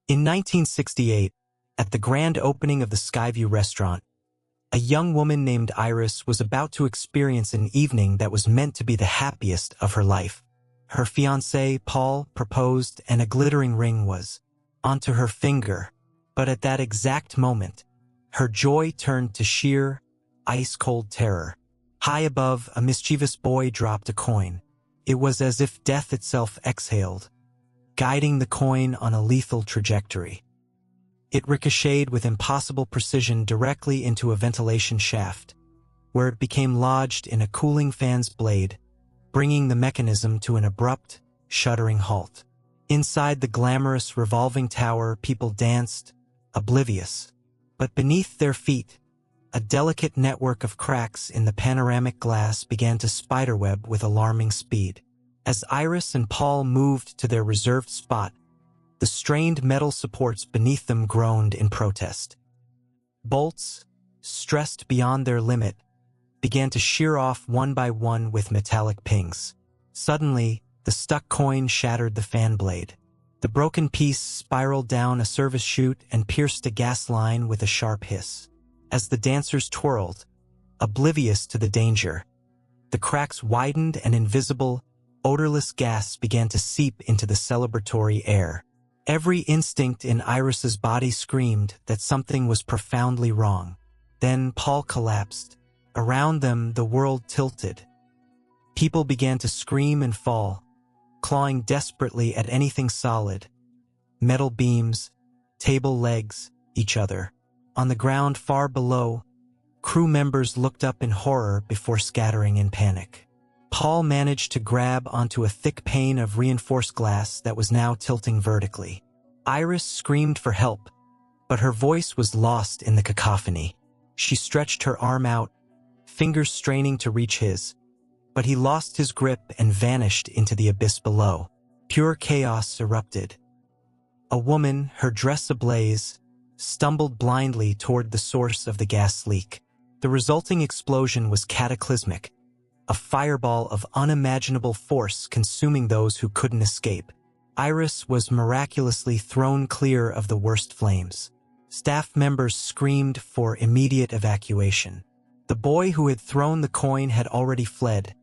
In 1968, at the grand opening of the Skyview restaurant, a young woman named Iris was about to experience an evening that was meant to be the happiest of her life. Her fiancé, Paul, proposed and a glittering ring was onto her finger, but at that exact moment, her joy turned to sheer, ice-cold terror. High above, a mischievous boy dropped a coin. It was as if death itself exhaled, guiding the coin on a lethal trajectory. It ricocheted with impossible precision directly into a ventilation shaft, where it became lodged in a cooling fan's blade, bringing the mechanism to an abrupt, shuddering halt. Inside the glamorous revolving tower, people danced, oblivious. But beneath their feet, a delicate network of cracks in the panoramic glass began to spiderweb with alarming speed. As Iris and Paul moved to their reserved spot, the strained metal supports beneath them groaned in protest. Bolts, stressed beyond their limit, began to shear off one by one with metallic pings. Suddenly, the stuck coin shattered the fan blade. The broken piece spiraled down a service chute and pierced a gas line with a sharp hiss. As the dancers twirled, oblivious to the danger, the cracks widened and invisible, odorless gas began to seep into the celebratory air. Every instinct in Iris's body screamed that something was profoundly wrong. Then Paul collapsed. Around them, the world tilted. People began to scream and fall, clawing desperately at anything solid. Metal beams, table legs, each other. On the ground far below, crew members looked up in horror before scattering in panic. Paul managed to grab onto a thick pane of reinforced glass that was now tilting vertically. Iris screamed for help, but her voice was lost in the cacophony. She stretched her arm out, fingers straining to reach his, but he lost his grip and vanished into the abyss below. Pure chaos erupted. A woman, her dress ablaze, stumbled blindly toward the source of the gas leak. The resulting explosion was cataclysmic, a fireball of unimaginable force consuming those who couldn't escape. Iris was miraculously thrown clear of the worst flames. Staff members screamed for immediate evacuation. The boy who had thrown the coin had already fled,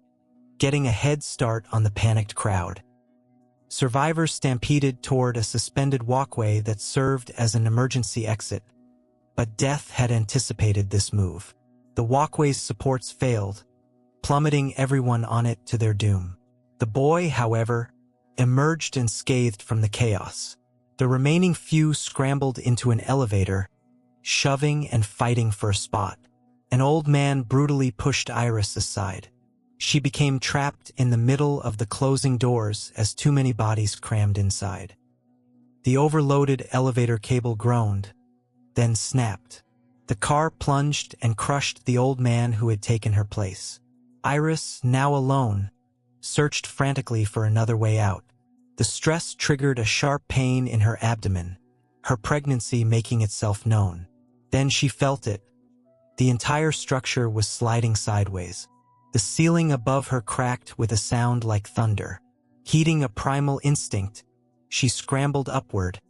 getting a head start on the panicked crowd. Survivors stampeded toward a suspended walkway that served as an emergency exit, but death had anticipated this move. The walkway's supports failed, plummeting everyone on it to their doom. The boy, however, emerged unscathed from the chaos. The remaining few scrambled into an elevator, shoving and fighting for a spot. An old man brutally pushed Iris aside. She became trapped in the middle of the closing doors as too many bodies crammed inside. The overloaded elevator cable groaned, then snapped. The car plunged and crushed the old man who had taken her place. Iris, now alone, searched frantically for another way out. The stress triggered a sharp pain in her abdomen, her pregnancy making itself known. Then she felt it. The entire structure was sliding sideways. The ceiling above her cracked with a sound like thunder. Heeding a primal instinct, she scrambled upward,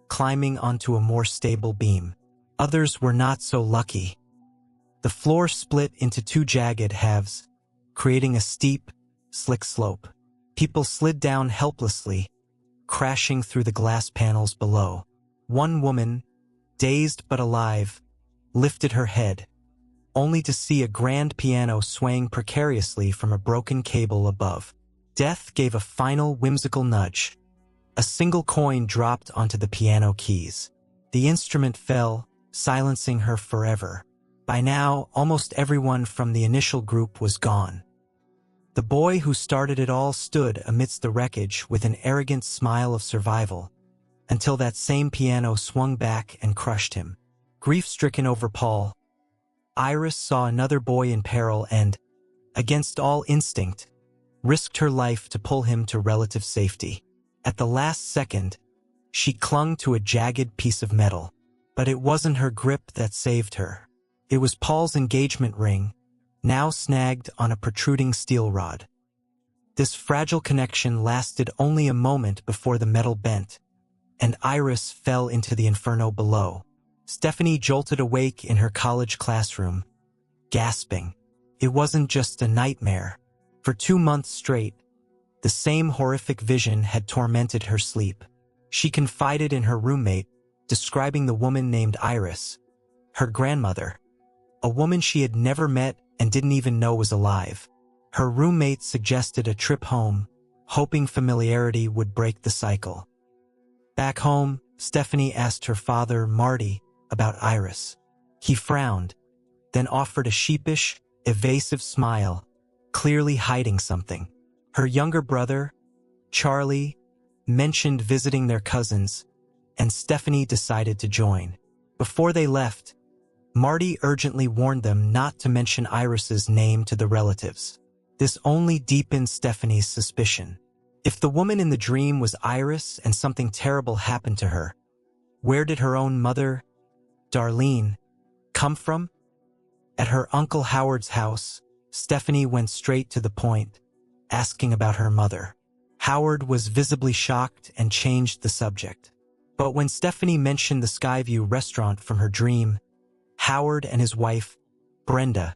climbing onto a more stable beam. Others were not so lucky. The floor split into two jagged halves, creating a steep, slick slope. People slid down helplessly, crashing through the glass panels below. One woman, dazed but alive, lifted her head, only to see a grand piano swaying precariously from a broken cable above. Death gave a final whimsical nudge. A single coin dropped onto the piano keys. The instrument fell, silencing her forever. By now, almost everyone from the initial group was gone. The boy who started it all stood amidst the wreckage with an arrogant smile of survival, until that same piano swung back and crushed him. Grief-stricken over Paul, Iris saw another boy in peril and, against all instinct, risked her life to pull him to relative safety. At the last second, she clung to a jagged piece of metal. But it wasn't her grip that saved her. It was Paul's engagement ring, now snagged on a protruding steel rod. This fragile connection lasted only a moment before the metal bent, and Iris fell into the inferno below. Stephanie jolted awake in her college classroom, gasping. It wasn't just a nightmare. For 2 months straight, the same horrific vision had tormented her sleep. She confided in her roommate, describing the woman named Iris, her grandmother, a woman she had never met and didn't even know was alive. Her roommate suggested a trip home, hoping familiarity would break the cycle. Back home, Stephanie asked her father, Marty, about Iris. He frowned, then offered a sheepish, evasive smile, clearly hiding something. Her younger brother, Charlie, mentioned visiting their cousins, and Stephanie decided to join. Before they left, Marty urgently warned them not to mention Iris's name to the relatives. This only deepened Stephanie's suspicion. If the woman in the dream was Iris and something terrible happened to her, where did her own mother, Darlene, come from? At her Uncle Howard's house, Stephanie went straight to the point, asking about her mother. Howard was visibly shocked and changed the subject. But when Stephanie mentioned the Skyview restaurant from her dream, Howard and his wife, Brenda,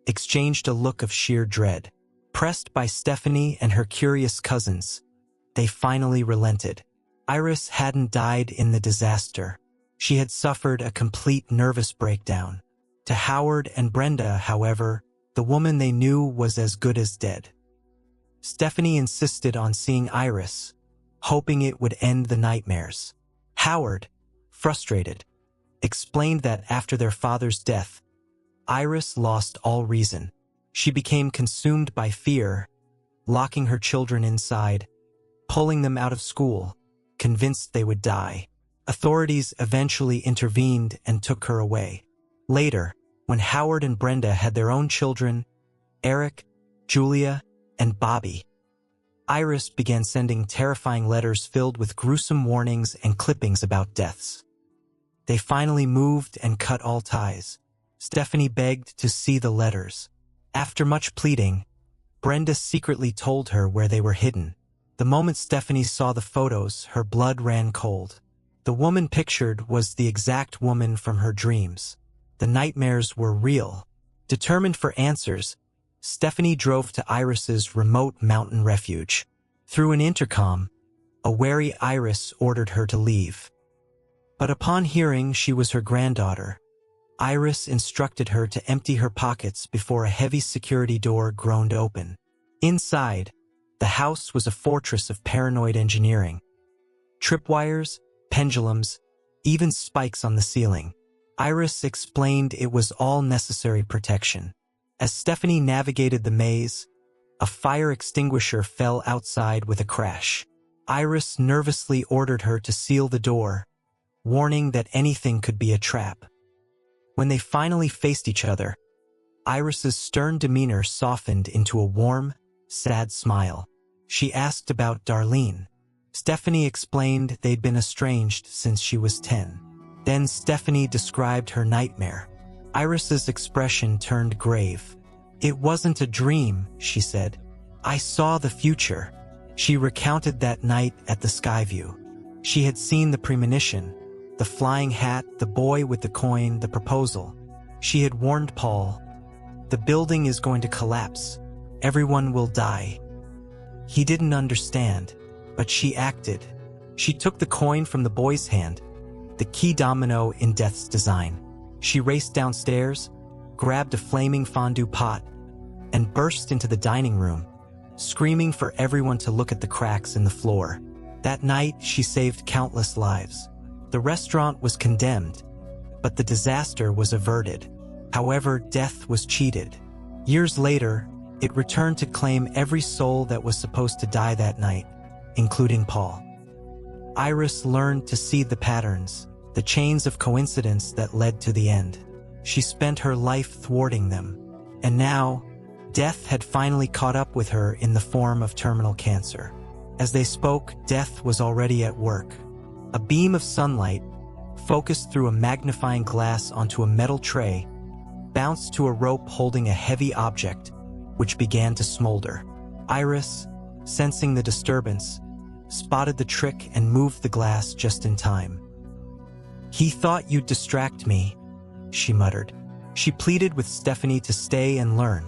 exchanged a look of sheer dread. Pressed by Stephanie and her curious cousins, they finally relented. Iris hadn't died in the disaster. She had suffered a complete nervous breakdown. To Howard and Brenda, however, the woman they knew was as good as dead. Stephanie insisted on seeing Iris, hoping it would end the nightmares. Howard, frustrated, explained that after their father's death, Iris lost all reason. She became consumed by fear, locking her children inside, pulling them out of school, convinced they would die. Authorities eventually intervened and took her away. Later, when Howard and Brenda had their own children, Eric, Julia, and Bobby, Iris began sending terrifying letters filled with gruesome warnings and clippings about deaths. They finally moved and cut all ties. Stephanie begged to see the letters. After much pleading, Brenda secretly told her where they were hidden. The moment Stephanie saw the photos, her blood ran cold. The woman pictured was the exact woman from her dreams. The nightmares were real. Determined for answers, Stephanie drove to Iris's remote mountain refuge. Through an intercom, a wary Iris ordered her to leave. But upon hearing she was her granddaughter, Iris instructed her to empty her pockets before a heavy security door groaned open. Inside, the house was a fortress of paranoid engineering. Tripwires, pendulums, even spikes on the ceiling. Iris explained it was all necessary protection. As Stephanie navigated the maze, a fire extinguisher fell outside with a crash. Iris nervously ordered her to seal the door, warning that anything could be a trap. When they finally faced each other, Iris's stern demeanor softened into a warm, sad smile. She asked about Darlene. Stephanie explained they'd been estranged since she was 10. Then Stephanie described her nightmare. Iris's expression turned grave. "It wasn't a dream," she said. "I saw the future." She recounted that night at the Skyview. She had seen the premonition, the flying hat, the boy with the coin, the proposal. She had warned Paul, "The building is going to collapse. Everyone will die." He didn't understand, but she acted. She took the coin from the boy's hand, the key domino in death's design. She raced downstairs, grabbed a flaming fondue pot, and burst into the dining room, screaming for everyone to look at the cracks in the floor. That night, she saved countless lives. The restaurant was condemned, but the disaster was averted. However, death was cheated. Years later, it returned to claim every soul that was supposed to die that night, including Paul. Iris learned to see the patterns, the chains of coincidence that led to the end. She spent her life thwarting them, and now, death had finally caught up with her in the form of terminal cancer. As they spoke, death was already at work. A beam of sunlight, focused through a magnifying glass onto a metal tray, bounced to a rope holding a heavy object, which began to smolder. Iris, sensing the disturbance, spotted the trick and moved the glass just in time. "He thought you'd distract me," she muttered. She pleaded with Stephanie to stay and learn,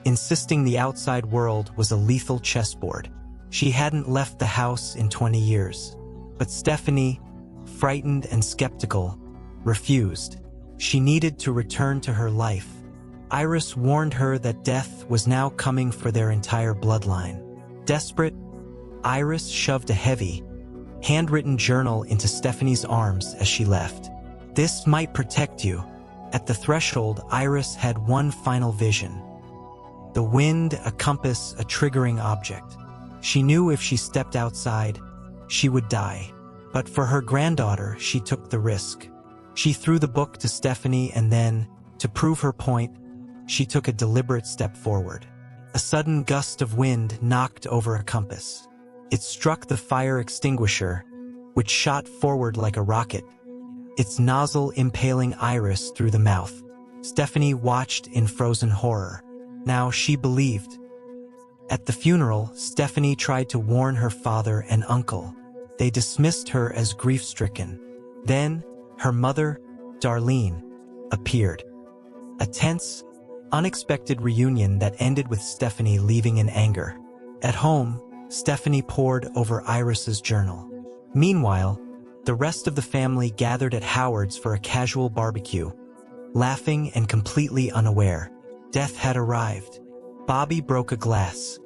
insisting the outside world was a lethal chessboard. She hadn't left the house in 20 years. But Stephanie, frightened and skeptical, refused. She needed to return to her life. Iris warned her that death was now coming for their entire bloodline. Desperate, Iris shoved a heavy, handwritten journal into Stephanie's arms as she left. "This might protect you." At the threshold, Iris had one final vision. The wind, a compass, a triggering object. She knew if she stepped outside, she would die. But for her granddaughter, she took the risk. She threw the book to Stephanie and then, to prove her point, she took a deliberate step forward. A sudden gust of wind knocked over a compass. It struck the fire extinguisher, which shot forward like a rocket, its nozzle impaling Iris through the mouth. Stephanie watched in frozen horror. Now she believed. At the funeral, Stephanie tried to warn her father and uncle. They dismissed her as grief-stricken. Then, her mother, Darlene, appeared. A tense, unexpected reunion that ended with Stephanie leaving in anger. At home, Stephanie pored over Iris's journal. Meanwhile, the rest of the family gathered at Howard's for a casual barbecue, laughing and completely unaware. Death had arrived. Bobby broke a glass.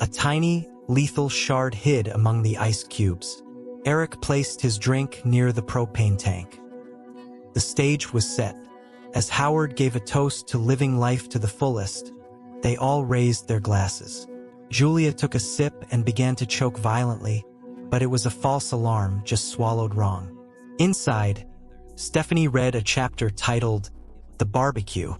A tiny, lethal shard hid among the ice cubes. Eric placed his drink near the propane tank. The stage was set. As Howard gave a toast to living life to the fullest, they all raised their glasses. Julia took a sip and began to choke violently, but it was a false alarm, just swallowed wrong. Inside, Stephanie read a chapter titled, "The Barbecue."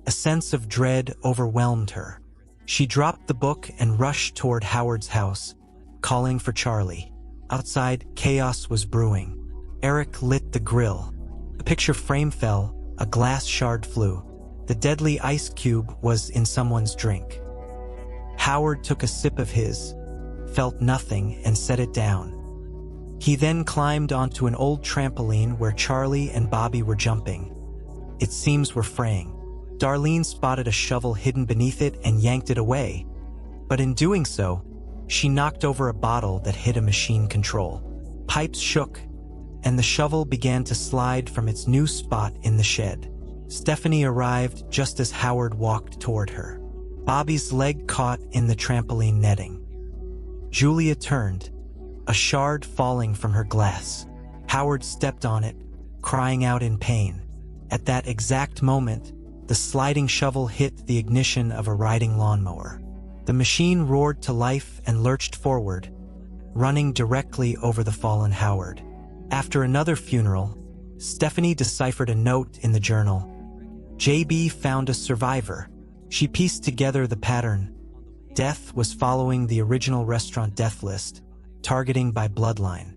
A sense of dread overwhelmed her. She dropped the book and rushed toward Howard's house, calling for Charlie. Outside, chaos was brewing. Eric lit the grill. A picture frame fell, a glass shard flew. The deadly ice cube was in someone's drink. Howard took a sip of his, felt nothing, and set it down. He then climbed onto an old trampoline where Charlie and Bobby were jumping. Its seams were fraying. Darlene spotted a shovel hidden beneath it and yanked it away, but in doing so, she knocked over a bottle that hid a machine control. Pipes shook, and the shovel began to slide from its new spot in the shed. Stephanie arrived just as Howard walked toward her. Bobby's leg caught in the trampoline netting. Julia turned, a shard falling from her glass. Howard stepped on it, crying out in pain. At that exact moment, the sliding shovel hit the ignition of a riding lawnmower. The machine roared to life and lurched forward, running directly over the fallen Howard. After another funeral, Stephanie deciphered a note in the journal. JB found a survivor. She pieced together the pattern. Death was following the original restaurant death list, targeting by bloodline.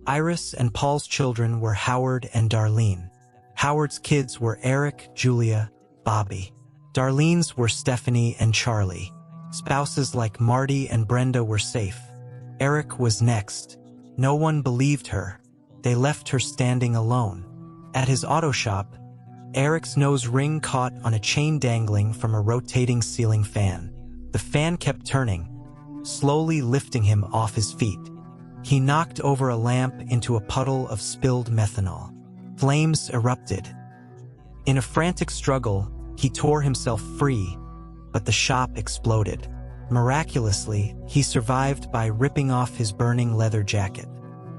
Iris and Paul's children were Howard and Darlene. Howard's kids were Eric, Julia, Bobby. Darlene's were Stephanie and Charlie. Spouses like Marty and Brenda were safe. Eric was next. No one believed her. They left her standing alone. At his auto shop, Eric's nose ring caught on a chain dangling from a rotating ceiling fan. The fan kept turning, slowly lifting him off his feet. He knocked over a lamp into a puddle of spilled methanol. Flames erupted. In a frantic struggle, he tore himself free, but the shop exploded. Miraculously, he survived by ripping off his burning leather jacket.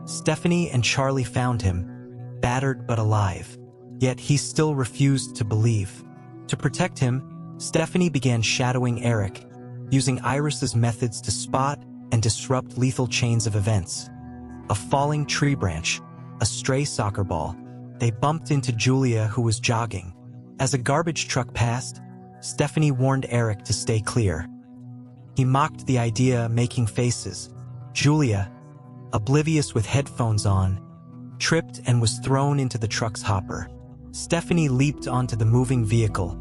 Stephanie and Charlie found him, battered but alive. Yet he still refused to believe. To protect him, Stephanie began shadowing Eric, using Iris's methods to spot and disrupt lethal chains of events. A falling tree branch, a stray soccer ball. They bumped into Julia, who was jogging. As a garbage truck passed, Stephanie warned Eric to stay clear. He mocked the idea, making faces. Julia, oblivious with headphones on, tripped and was thrown into the truck's hopper. Stephanie leaped onto the moving vehicle,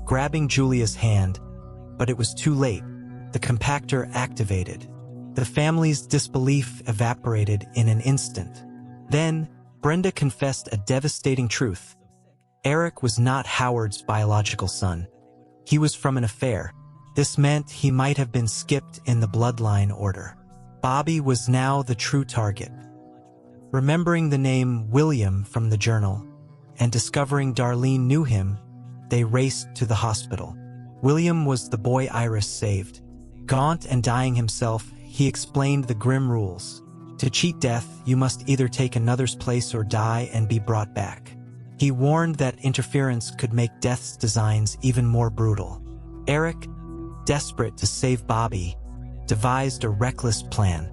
grabbing Julia's hand, but it was too late. The compactor activated. The family's disbelief evaporated in an instant. Then, Brenda confessed a devastating truth. Eric was not Howard's biological son. He was from an affair. This meant he might have been skipped in the bloodline order. Bobby was now the true target. Remembering the name William from the journal and discovering Darlene knew him, they raced to the hospital. William was the boy Iris saved. Gaunt and dying himself, he explained the grim rules. To cheat death, you must either take another's place or die and be brought back. He warned that interference could make death's designs even more brutal. Eric, desperate to save Bobby, devised a reckless plan.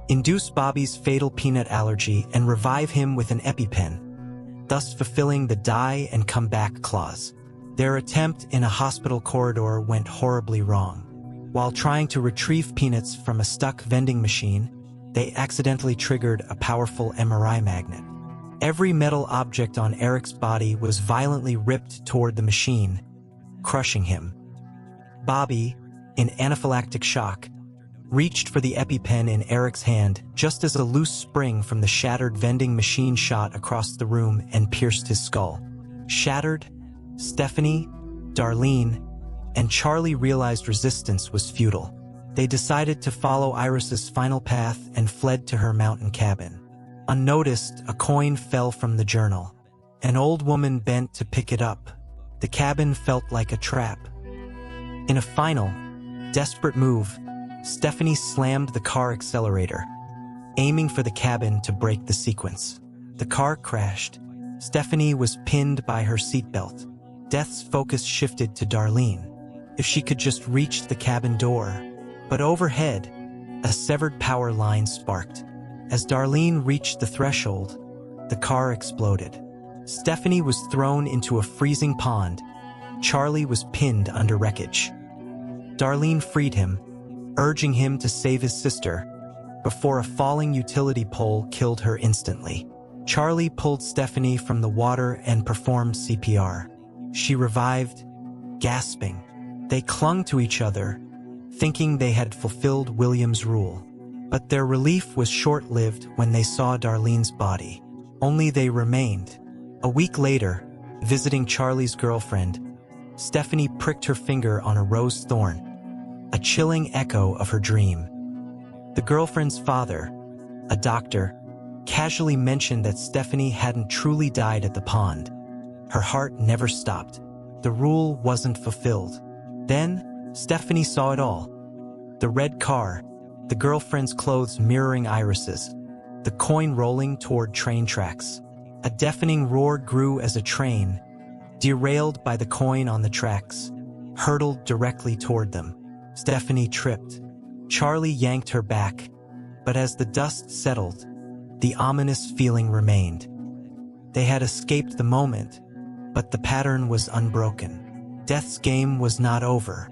Induce Bobby's fatal peanut allergy and revive him with an EpiPen, thus fulfilling the die and come back clause. Their attempt in a hospital corridor went horribly wrong. While trying to retrieve peanuts from a stuck vending machine, they accidentally triggered a powerful MRI magnet. Every metal object on Eric's body was violently ripped toward the machine, crushing him. Bobby, in anaphylactic shock, reached for the EpiPen in Eric's hand just as a loose spring from the shattered vending machine shot across the room and pierced his skull. Shattered, Stephanie, Darlene, and Charlie realized resistance was futile. They decided to follow Iris's final path and fled to her mountain cabin. Unnoticed, a coin fell from the journal. An old woman bent to pick it up. The cabin felt like a trap. In a final, desperate move, Stephanie slammed the car accelerator, aiming for the cabin to break the sequence. The car crashed. Stephanie was pinned by her seatbelt. Death's focus shifted to Darlene. If she could just reach the cabin door. But overhead, a severed power line sparked. As Darlene reached the threshold, the car exploded. Stephanie was thrown into a freezing pond. Charlie was pinned under wreckage. Darlene freed him, urging him to save his sister, before a falling utility pole killed her instantly. Charlie pulled Stephanie from the water and performed CPR. She revived, gasping. They clung to each other, thinking they had fulfilled William's rule. But their relief was short-lived when they saw Darlene's body. Only they remained. A week later, visiting Charlie's girlfriend, Stephanie pricked her finger on a rose thorn, a chilling echo of her dream. The girlfriend's father, a doctor, casually mentioned that Stephanie hadn't truly died at the pond. Her heart never stopped. The rule wasn't fulfilled. Then, Stephanie saw it all. The red car, the girlfriend's clothes mirroring Iris's, the coin rolling toward train tracks. A deafening roar grew as a train, derailed by the coin on the tracks, hurtled directly toward them. Stephanie tripped. Charlie yanked her back, but as the dust settled, the ominous feeling remained. They had escaped the moment, but the pattern was unbroken. Death's game was not over.